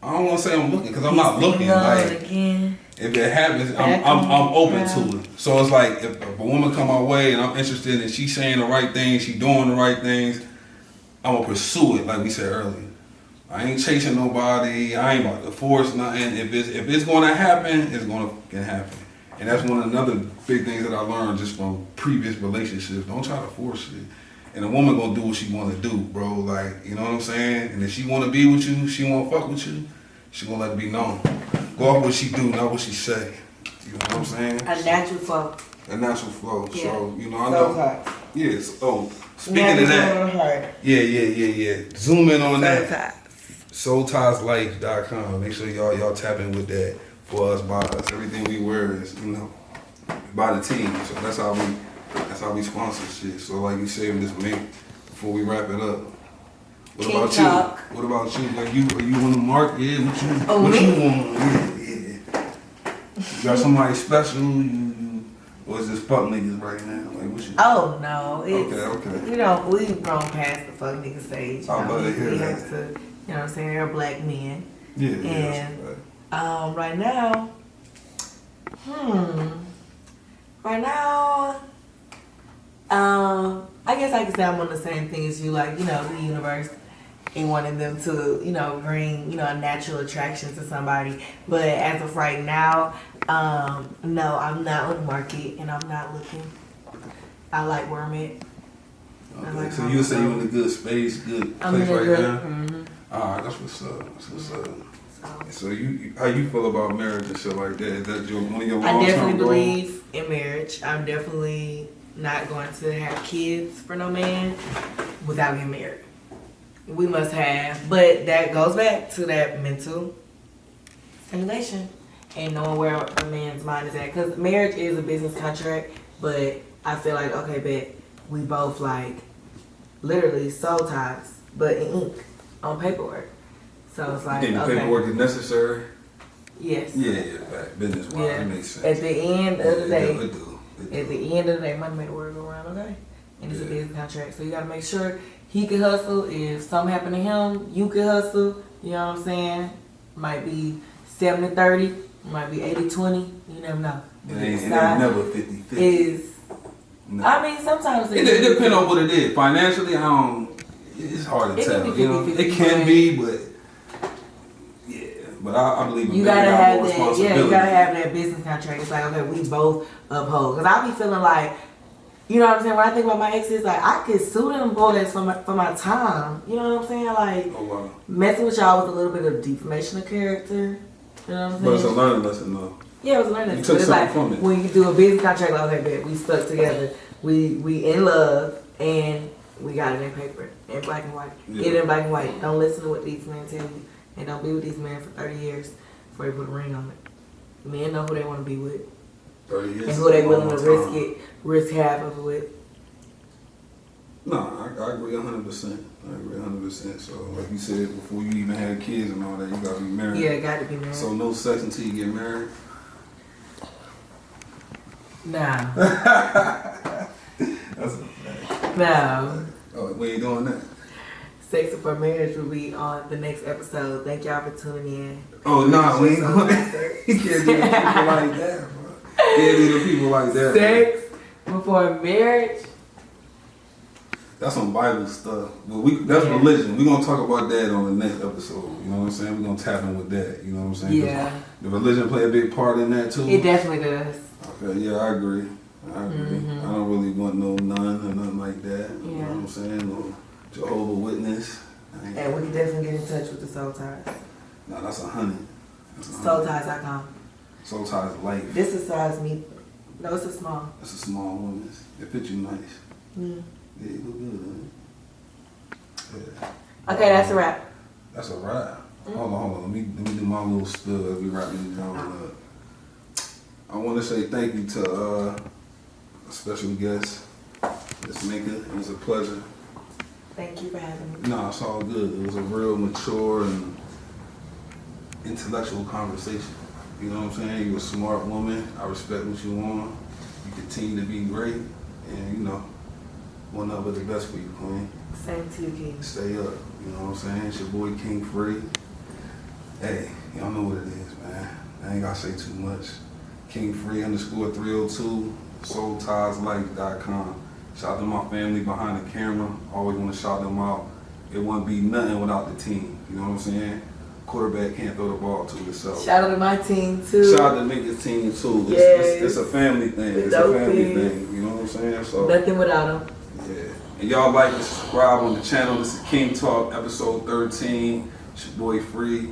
I don't want to say I'm looking because I'm not looking. Like, again. If it happens, I'm open to it. So it's like if a woman come my way and I'm interested and she's saying the right things, she doing the right things, I'm gonna pursue it. Like we said earlier, I ain't chasing nobody. I ain't about to force nothing. If it's gonna happen, it's gonna happen. And that's one of another big things that I learned just from previous relationships. Don't try to force shit. And a woman gonna do what she wanna do, bro. Like, you know what I'm saying? And if she wanna be with you, she wanna fuck with you, she gonna let it be known. Go off what she do, not what she say. You know what I'm saying? A natural flow. A natural flow. Yeah. So, you know, I know. Yes. Oh, speaking of that. Yeah. Zoom in on that. SoulTiesLife.com. Make sure y'all tap in with that for us, by us. Everything we wear is, you know, by the team. So that's how we sponsor shit. So like you said, this me before we wrap it up. What about you? What about you? Like are you on the market? Yeah, what you want? Yeah. You got somebody special? Or is this fuck niggas right now? Like, what you? Oh no, it's, Okay. we've grown past the fuck nigga stage. I'm about to hear we that. have to, you know what I'm saying? They're black men. Yeah. And Right. right now, I guess I could say I'm on the same thing as you, like, you know, the universe and wanting them to, you know, bring, you know, a natural attraction to somebody. But as of right now, no, I'm not on the market and I'm not looking. I like where I'm at. Okay. Like So you would say you're in a good space, good I'm place in a right good, now? Alright, that's what's up. That's what's up. So you how you feel about marriage and shit like that? Is that one of your long-term I definitely goals? believe in marriage. I'm definitely not going to have kids for no man without getting married. We must have, but that goes back to that mental stimulation and knowing where a man's mind is at. Because marriage is a business contract, but I feel like, okay, bet we both like literally soul ties, but in ink on paperwork. So it's like, You think the okay. paperwork is necessary? Yes. Yeah, fact. Business wise, Yeah. it makes sense. At the end of the day, It do. at the end of the day, money made the world go round, okay? And it's a business contract, so you gotta make sure he can hustle. If something happen to him, you can hustle. You know what I'm saying? Might be 70-30, might be 80-20. You never know. It ain't never 50-50. Is No. I mean, sometimes It depends on what it is. Financially, it's hard to It can tell. be You know, 50-50, it can be, but yeah. But I believe in you marriage, gotta got have more that. Yeah, responsibility. you gotta have that business contract. It's like, okay, we both uphold. Cause I be feeling like, you know what I'm saying? When I think about my exes, like I could sue them boys for my time. You know what I'm saying? Like Oh wow. messing with y'all was a little bit of defamation of character. You know what I'm saying? But it's a learning lesson though. Yeah, it was a learning. You But took it's something like from it. when you do a business contract, like, okay, bet we stuck together. We in love and we got it in paper, in black and white. Yeah. Get it in black and white. Don't listen to what these men tell you, and don't be with these men for 30 years before you put a ring on it. Men know who they want to be with 30 years. and who they is a willing to long risk half of it with. No, I agree 100%. I agree 100%. So, like you said, before you even have kids and all that, you gotta be married. Yeah, got to be married. So no sex until you get married. No, That's a fact. no. Oh, we ain't doing that. Sex Before Marriage will be on the next episode. Thank y'all for tuning in. Oh no, we ain't So going. nicer. You can't do the people like that, bro. Can't do the people like that. Sex Before Marriage. That's some Bible stuff. But that's religion. We're gonna talk about that on the next episode. You know what I'm saying? We're gonna tap in with that. You know what I'm saying? Yeah. The religion play a big part in that too. It definitely does. Okay, yeah, I agree. I don't really want no nun or nothing like that. You know what I'm saying? No Jehovah Witness. And we can definitely get in touch with the Soul Ties. No, that's 100. SoulTies.com. Soul Ties life. This is size me. No, it's a small. That's a small one. It fit you nice. Mm. Yeah, you look good, huh? Yeah. Okay, that's a wrap. That's a wrap. Hold on. Let me do my little spill as we wrap these down up. I want to say thank you to a special guest, Miss Minka. It was a pleasure. Thank you for having me. No, it's all good. It was a real mature and intellectual conversation. You know what I'm saying? You're a smart woman. I respect what you want. You continue to be great. And, you know, one of the best for you, Queen. Same to you, King. Stay up. You know what I'm saying? It's your boy King Free. Hey, y'all know what it is, man. I ain't gotta say too much. King Free _302, SoulTiesLife.com. Shout out to my family behind the camera. Always want to shout them out. It wouldn't be nothing without the team. You know what I'm saying? Quarterback can't throw the ball to himself. Shout out to my team, too. Shout out to Minka's team, too. It's a family thing. It's a family thing. You know what I'm saying? So nothing without them. yeah. And y'all like and subscribe on the channel. This is King Talk, episode 13. It's your boy Free.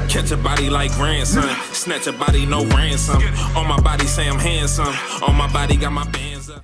Catch a body like grandson, snatch a body, no ransom. On my body, say I'm handsome. On my body, got my bands up.